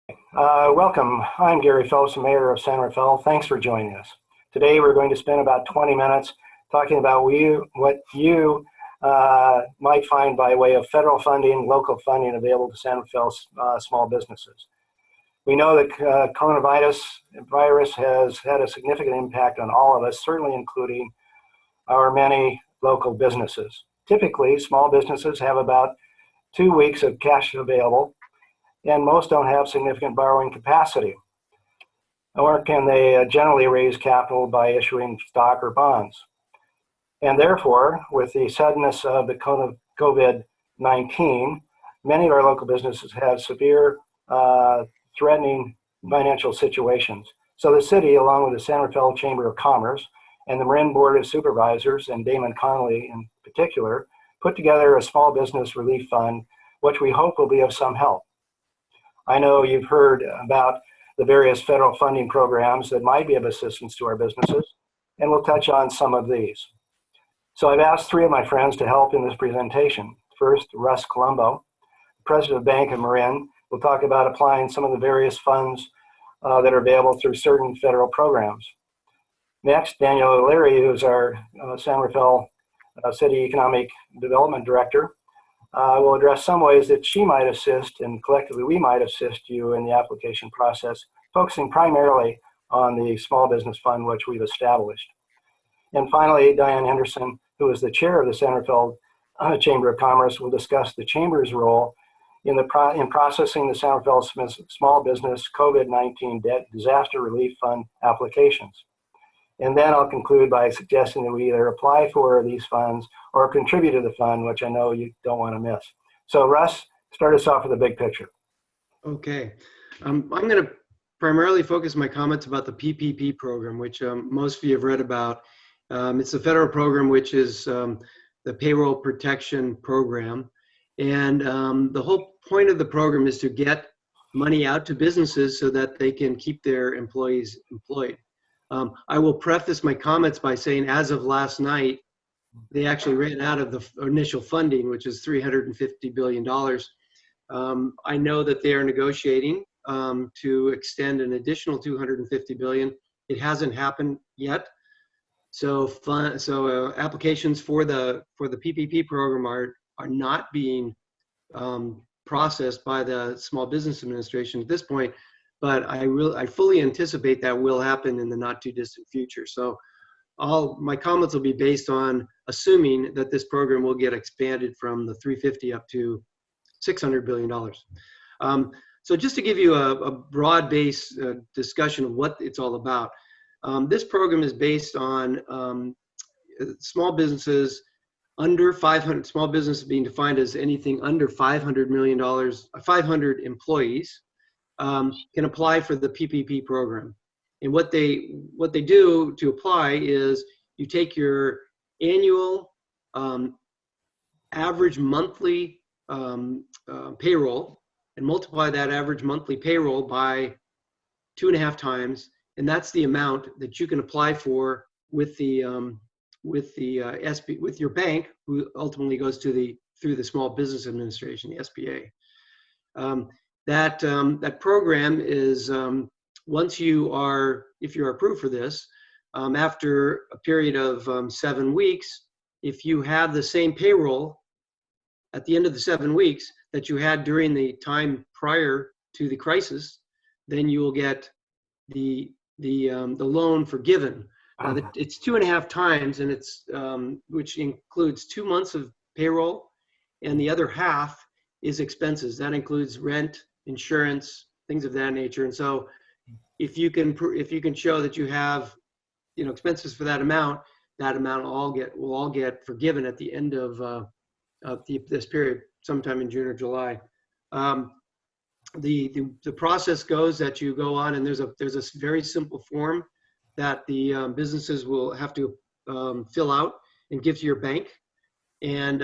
Welcome. I'm Gary Phillips, Mayor of San Rafael. Thanks for joining us. Today we're going to spend about 20 minutes talking about what you might find by way of federal funding, local funding available to San Rafael's small businesses. We know that coronavirus has had a significant impact on all of us, certainly including our many local businesses. Typically, small businesses have about 2 weeks of cash available, and most don't have significant borrowing capacity, nor can they generally raise capital by issuing stock or bonds. And therefore, with the suddenness of the COVID-19, many of our local businesses have severe threatening financial situations. So the city, along with the San Rafael Chamber of Commerce and the Marin Board of Supervisors, and Damon Connolly in particular, put together a small business relief fund, which we hope will be of some help. I know you've heard about the various federal funding programs that might be of assistance to our businesses, and we'll touch on some of these. So I've asked 3 of my friends to help in this presentation. First, Russ Colombo, President of Bank of Marin, will talk about applying some of the various funds that are available through certain federal programs. Next, Danielle O'Leary, who's our San Rafael City Economic Development Director, will address some ways that she might assist, and collectively we might assist you in the application process, focusing primarily on the small business fund which we've established. And finally, Diane Henderson, who is the chair of the San Rafael Chamber of Commerce, will discuss the Chamber's role in processing the San Rafael Small Business COVID-19 Disaster Relief Fund applications. And then I'll conclude by suggesting that we either apply for these funds or contribute to the fund, which I know you don't want to miss. So Russ, start us off with the big picture. Okay. I'm going to primarily focus my comments about the PPP program, which most of you have read about. It's a federal program, which is the Payroll Protection Program. And the whole point of the program is to get money out to businesses so that they can keep their employees employed. I will preface my comments by saying, as of last night, they actually ran out of the initial funding, which is $350 billion. I know that they are negotiating to extend an additional $250 billion. It hasn't happened yet. So applications for the PPP program are not being processed by the Small Business Administration at this point. But I fully anticipate that will happen in the not too distant future. So my comments will be based on assuming that this program will get expanded from the 350 up to $600 billion. So just to give you a broad base discussion of what it's all about, this program is based on small businesses under 500, small business being defined as anything under $500 million, 500 employees. Can apply for the PPP program. And what they do to apply is you take your annual average monthly payroll and multiply that average monthly payroll by 2.5 times, and that's the amount that you can apply for with your bank, who ultimately goes through the Small Business Administration, the SBA. That program is, if you are approved for this, after a period of 7 weeks, if you have the same payroll at the end of the 7 weeks that you had during the time prior to the crisis, then you will get the loan forgiven. It's 2.5 times, and it's which includes 2 months of payroll, and the other half is expenses. That includes rent, insurance, things of that nature. And so if you can show that you have expenses for that amount will all get forgiven at the end of this period, sometime in June or July. The process goes that you go on, and there's a very simple form that the businesses will have to fill out and give to your bank. And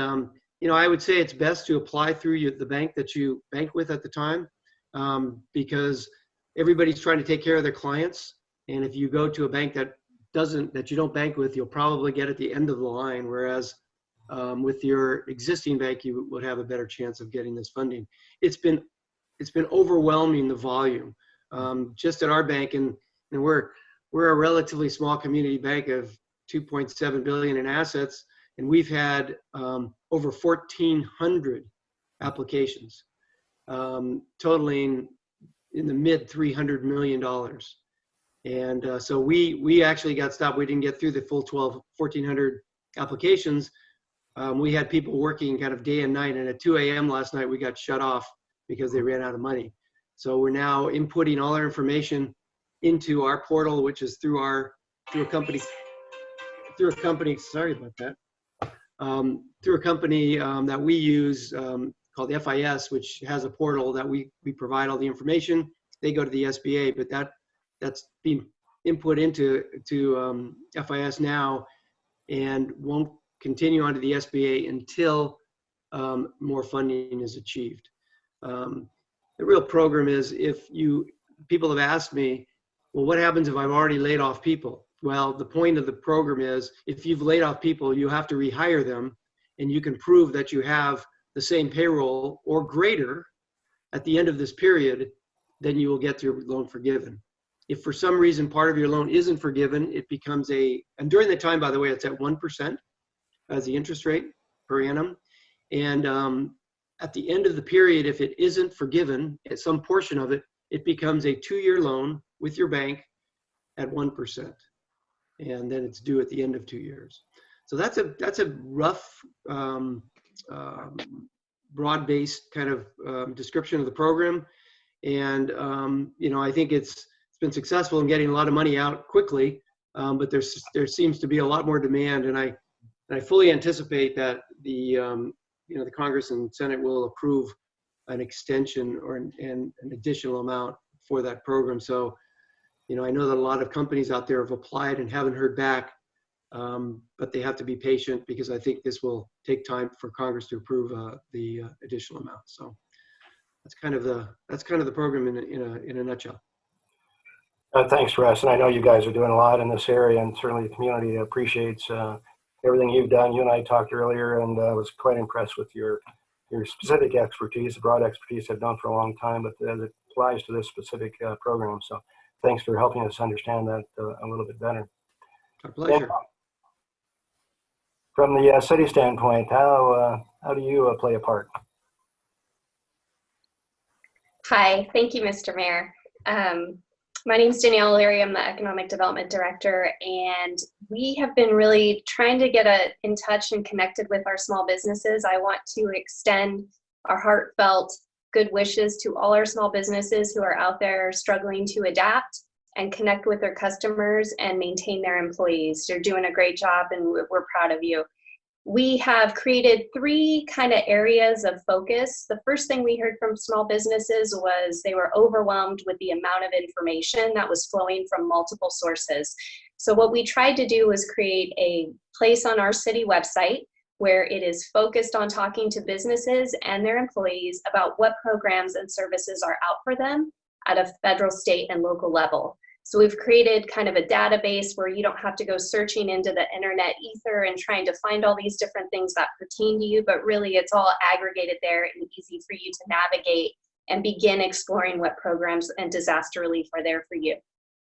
I would say it's best to apply through the bank that you bank with at the time, because everybody's trying to take care of their clients. And if you go to a bank that you don't bank with, you'll probably get at the end of the line. Whereas with your existing bank, you would have a better chance of getting this funding. It's been it's been overwhelming, the volume. Just at our bank, and we're a relatively small community bank of 2.7 billion in assets, and we've had over 1,400 applications, totaling in the mid $300 million. And so we actually got stopped. We didn't get through the full 1,400 applications. We had people working kind of day and night, and at 2 a.m. last night, we got shut off because they ran out of money. So we're now inputting all our information into our portal, which is through a company, sorry about that, through a company that we use called FIS, which has a portal that we provide all the information. They go to the SBA, but that's being input into FIS now, and won't continue onto the SBA until more funding is achieved. The real program is, people have asked me, well, what happens if I've already laid off people? Well, the point of the program is, if you've laid off people, you have to rehire them, and you can prove that you have the same payroll or greater at the end of this period, then you will get your loan forgiven. If for some reason part of your loan isn't forgiven, it becomes and during the time, by the way, it's at 1% as the interest rate per annum. And at the end of the period, if it isn't forgiven, at some portion of it, it becomes a 2-year loan with your bank at 1%. And then it's due at the end of 2 years. So that's a rough, broad-based kind of description of the program. And I think it's been successful in getting a lot of money out quickly, but there seems to be a lot more demand, and I fully anticipate that the Congress and Senate will approve an extension or an additional amount for that program. So, I know that a lot of companies out there have applied and haven't heard back, but they have to be patient, because I think this will take time for Congress to approve the additional amount. So that's kind of the program in a nutshell. Thanks, Russ. And I know you guys are doing a lot in this area, and certainly the community appreciates everything you've done. You and I talked earlier, and I was quite impressed with your specific expertise, the broad expertise I've known for a long time, but as it applies to this specific program. So thanks for helping us understand that a little bit better. Our pleasure. And from the city standpoint, how do you play a part? Hi, thank you, Mr. Mayor. My name is Danielle O'Leary. I'm the Economic Development Director, and we have been really trying to get in touch and connected with our small businesses. I want to extend our heartfelt good wishes to all our small businesses who are out there struggling to adapt and connect with their customers and maintain their employees. You're doing a great job, and we're proud of you. We have created 3 kind of areas of focus. The first thing we heard from small businesses was they were overwhelmed with the amount of information that was flowing from multiple sources. So what we tried to do was create a place on our city website where it is focused on talking to businesses and their employees about what programs and services are out for them at a federal, state, and local level. So we've created kind of a database where you don't have to go searching into the internet ether and trying to find all these different things that pertain to you, but really it's all aggregated there and easy for you to navigate and begin exploring what programs and disaster relief are there for you.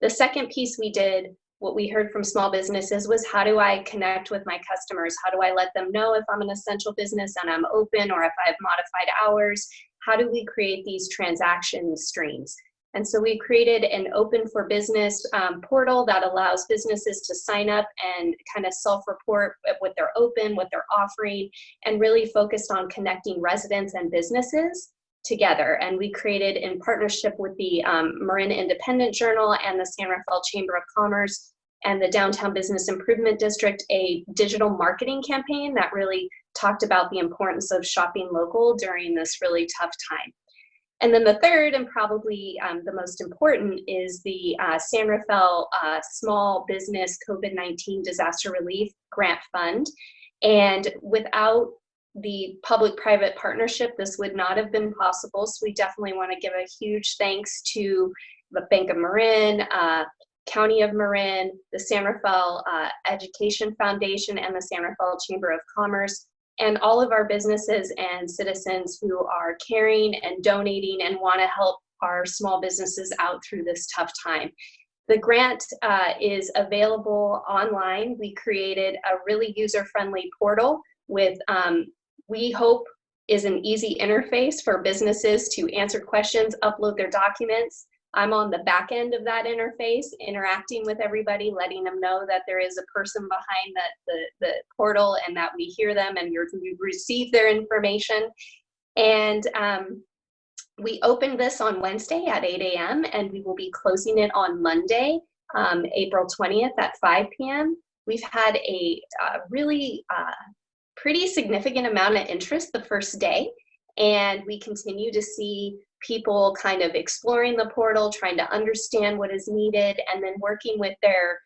The second piece we did, what we heard from small businesses, was how do I connect with my customers? How do I let them know if I'm an essential business and I'm open, or if I have modified hours? How do we create these transaction streams? And so we created an open for business portal that allows businesses to sign up and kind of self-report what they're open, what they're offering, and really focused on connecting residents and businesses together. And we created, in partnership with the Marin Independent Journal and the San Rafael Chamber of Commerce and the Downtown Business Improvement District, a digital marketing campaign that really talked about the importance of shopping local during this really tough time. And then the third, and probably the most important, is the San Rafael Small Business COVID-19 Disaster Relief Grant Fund. And without the public-private partnership, this would not have been possible. So we definitely want to give a huge thanks to the Bank of Marin, County of Marin, the San Rafael Education Foundation, and the San Rafael Chamber of Commerce and all of our businesses and citizens who are caring and donating and want to help our small businesses out through this tough time. The grant is available online. We created a really user-friendly portal with, we hope, is an easy interface for businesses to answer questions, upload their documents. I'm on the back end of that interface, interacting with everybody, letting them know that there is a person behind the portal and that we hear them and you receive their information. And we opened this on Wednesday at 8 a.m. and we will be closing it on Monday, April 20th at 5 p.m. We've had a really pretty significant amount of interest the first day, and we continue to see people kind of exploring the portal, trying to understand what is needed, and then working with their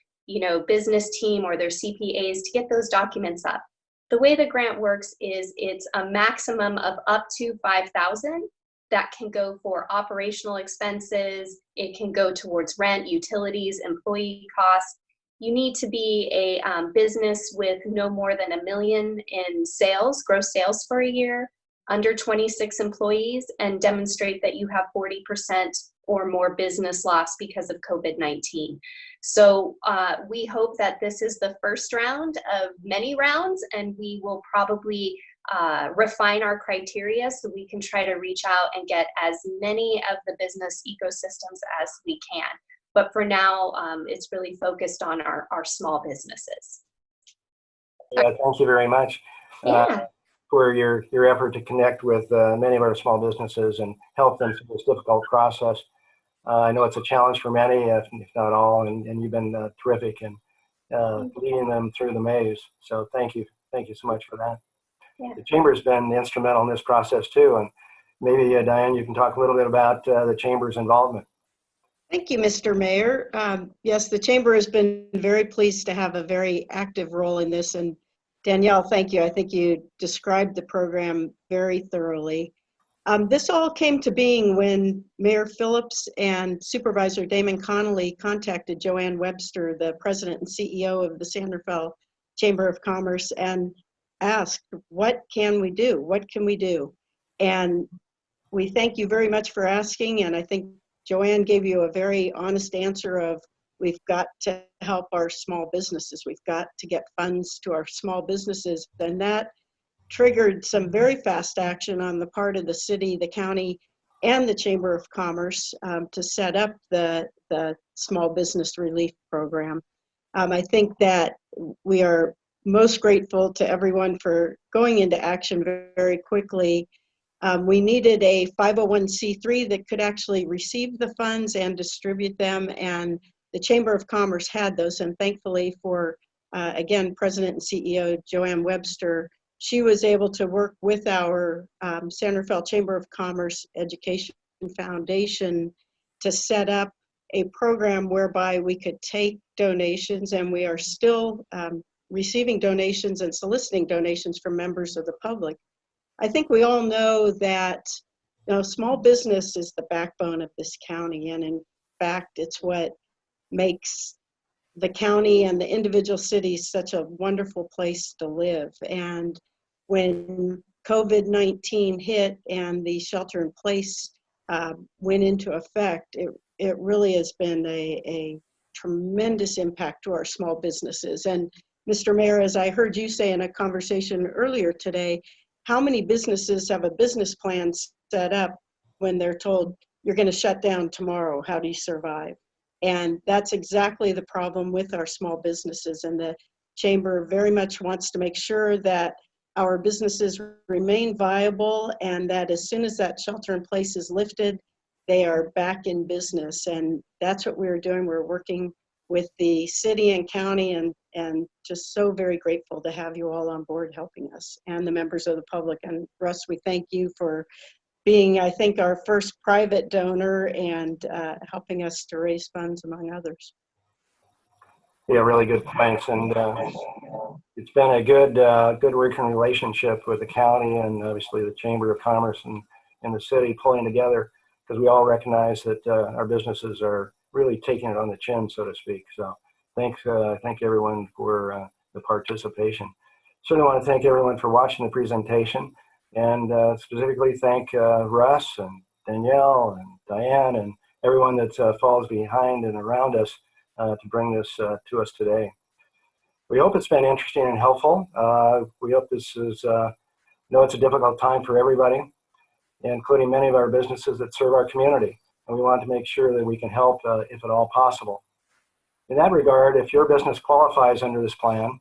business team or their CPAs to get those documents up. The way the grant works is it's a maximum of up to $5,000 that can go for operational expenses. It can go towards rent, utilities, employee costs. You need to be a business with no more than $1 million in sales, gross sales for a year, under 26 employees, and demonstrate that you have 40% or more business loss because of COVID-19. So we hope that this is the first round of many rounds, and we will probably refine our criteria so we can try to reach out and get as many of the business ecosystems as we can. But for now, it's really focused on our small businesses. Yeah, thank you very much for your effort to connect with many of our small businesses and help them through this difficult process. I know it's a challenge for many, if not all, and you've been terrific in leading them through the maze. So thank you so much for that. Yeah. The Chamber's been instrumental in this process too, and maybe Diane, you can talk a little bit about the Chamber's involvement. Thank you, Mr. Mayor. Yes, the Chamber has been very pleased to have a very active role in this. And Danielle, thank you. I think you described the program very thoroughly. This all came to being when Mayor Phillips and Supervisor Damon Connolly contacted Joanne Webster, the president and CEO of the San Rafael Chamber of Commerce, and asked, what can we do? What can we do? And we thank you very much for asking. And I think Joanne gave you a very honest answer of, we've got to help our small businesses. We've got to get funds to our small businesses. And that triggered some very fast action on the part of the city, the county, and the Chamber of Commerce to set up the small business relief program. I think that we are most grateful to everyone for going into action very quickly. We needed a 501c3 that could actually receive the funds and distribute them, and the Chamber of Commerce had those, and thankfully for, again, President and CEO Joanne Webster, she was able to work with our San Rafael Chamber of Commerce Education Foundation to set up a program whereby we could take donations, and we are still receiving donations and soliciting donations from members of the public. I think we all know that small business is the backbone of this county, and in fact, it's what makes the county and the individual cities such a wonderful place to live. And when COVID-19 hit and the shelter in place went into effect, it really has been a tremendous impact to our small businesses. And Mr. Mayor, as I heard you say in a conversation earlier today, how many businesses have a business plan set up when they're told, you're going to shut down tomorrow? How do you survive? And that's exactly the problem with our small businesses. And the Chamber very much wants to make sure that our businesses remain viable, and that as soon as that shelter in place is lifted, they are back in business. And that's what we're doing. We're working with the city and county, and just so very grateful to have you all on board helping us, and the members of the public. And Russ, we thank you for being, I think, our first private donor and helping us to raise funds, among others. Yeah, really good points. And it's been a good working relationship with the county and obviously the Chamber of Commerce and the city pulling together, because we all recognize that our businesses are really taking it on the chin, so to speak. So thank everyone for the participation. certainly want to thank everyone for watching the presentation, and specifically thank Russ and Danielle and Diane and everyone that falls behind and around us to bring this to us today. We hope it's been interesting and helpful. We hope this is, know it's a difficult time for everybody, including many of our businesses that serve our community. And we want to make sure that we can help if at all possible. In that regard, if your business qualifies under this plan,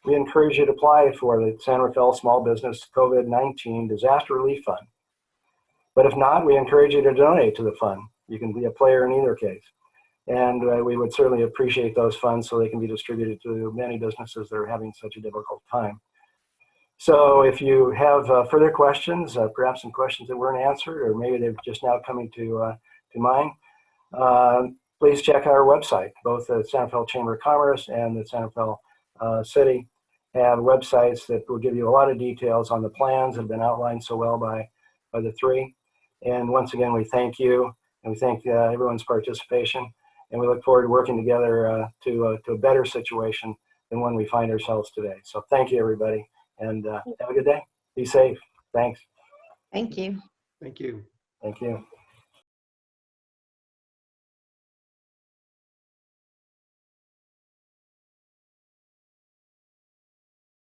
we encourage you to apply for the San Rafael Small Business COVID-19 Disaster Relief Fund. But if not, we encourage you to donate to the fund. You can be a player in either case. And we would certainly appreciate those funds so they can be distributed to many businesses that are having such a difficult time. So if you have further questions, perhaps some questions that weren't answered, or maybe they're just now coming to mind, please check our website. Both the San Rafael Chamber of Commerce and the San Rafael City have websites that will give you a lot of details on the plans that have been outlined so well by the three. And once again, we thank you, and we thank everyone's participation. And we look forward to working together to a better situation than one we find ourselves today. So thank you, everybody, and have a good day. Be safe. Thanks. Thank you. Thank you. Thank you.